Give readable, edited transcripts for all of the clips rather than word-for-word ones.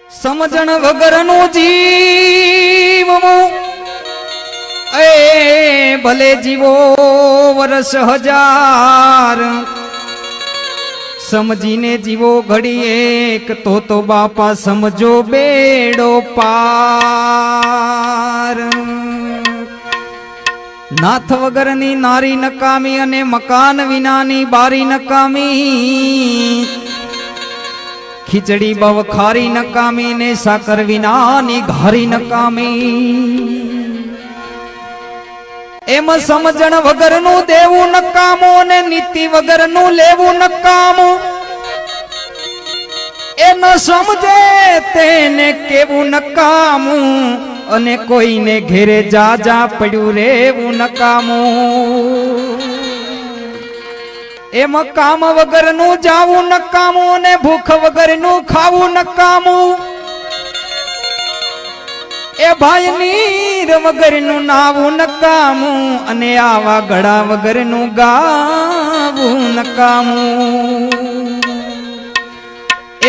સમજણ વગરનું જીવવું એ ભલે જીવો વર્ષ હજાર, સમજીને જીવો ઘડી એક તો બાપા સમજો બેડો પાર। નાથ વગરની નારી નકામી અને મકાન વિનાની બારી નકામી, ખીચડી બવ ખારી નકામી ને સાકર વિનાની ઘારી નકામી। એમ સમજણ વગરનું દેવું નકામું ને નીતિ વગરનું લેવું નકામું, એ ન સમજે તેને કેવું નકામું, અને કોઈને ઘેરે જા પડ્યું રેવું નકામું। એમ કામ વગરનું જાવું નકામું ને ભૂખ વગરનું ખાવું નકામું, એ ભાઈ નીર વગરનું નાવું નકામું, અને આવા ગળા વગરનું ગાવું નકામું।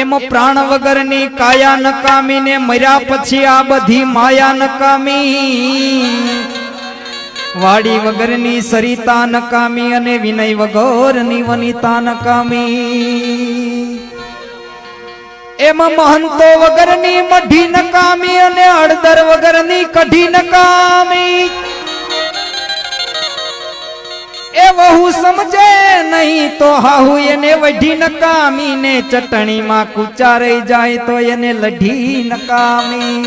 એમ પ્રાણ વગરની કાયા નકામી ને મર્યા પછી આ બધી માયા નકામી, વાડી વગરની સરિતા નકામી અને વિનય વગરની વનિતા નકામી। એમ મહંતો વગરની મઢી નકામી અને હળદર વગરની કઢી નકામી, એ વહુ સમજે નહીં તો હાહુ એને વઢી નકામી ને ચટણીમાં કૂચા રહી જાય તો એને લઢી નકામી।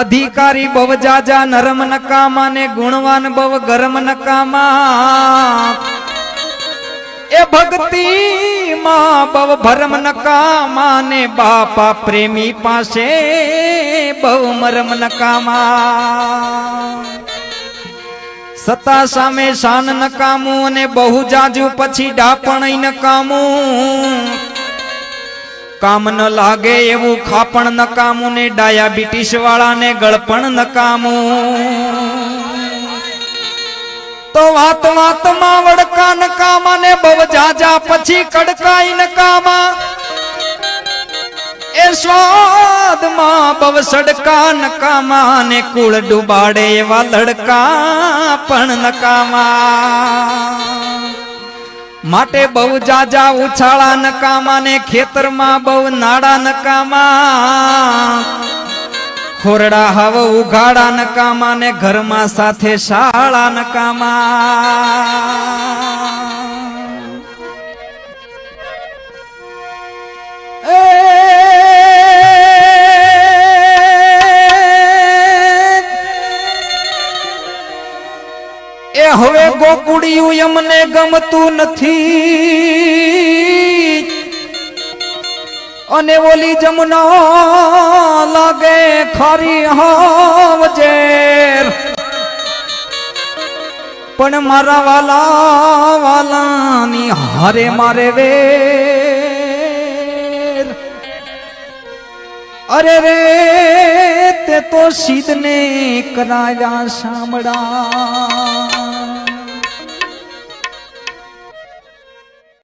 અધિકારી બવ જાજા નરમ નકામા ને ગુણવાન બવ ગરમ નકામા, એ ભક્તિ માં બવ ભરમ નકામા ને બાપા પ્રેમી પાસે બવ મરમ નકામા। સત્તા સામે શાન નકામું અને બહુ જાજુ પછી ડાપણ નકામું, કામ ન લાગે એવું ખાપણ નકામું ને ડાયાબિટીસ વાળા ને ગળપણ નકામું। તો વાત વાતમાં વડકા નકામા ને બવ જાજા પછી કડકાઈ નકામા, એ સ્વાદમાં બવ સડકા નકામા ને કુળ ડુબાડે એવા લડકા પણ નકામા। માટે બહુ જાજા ઉછાળા નકામા ને ખેતરમાં બહુ નાડા નકામા, ખોરડા હવ ઉઘાડા નકામા ને ઘરમાં સાથે શાળા નકામા। એ હવે ગોકુડિયું એમને ગમતું નથી, અને ઓલી જમુના લાગે ખારી હાવજેર, પણ મારા વાલા વાલાની હારે મારે વેર। અરે રે તે તો સીધને કરાવ્યા શામળા,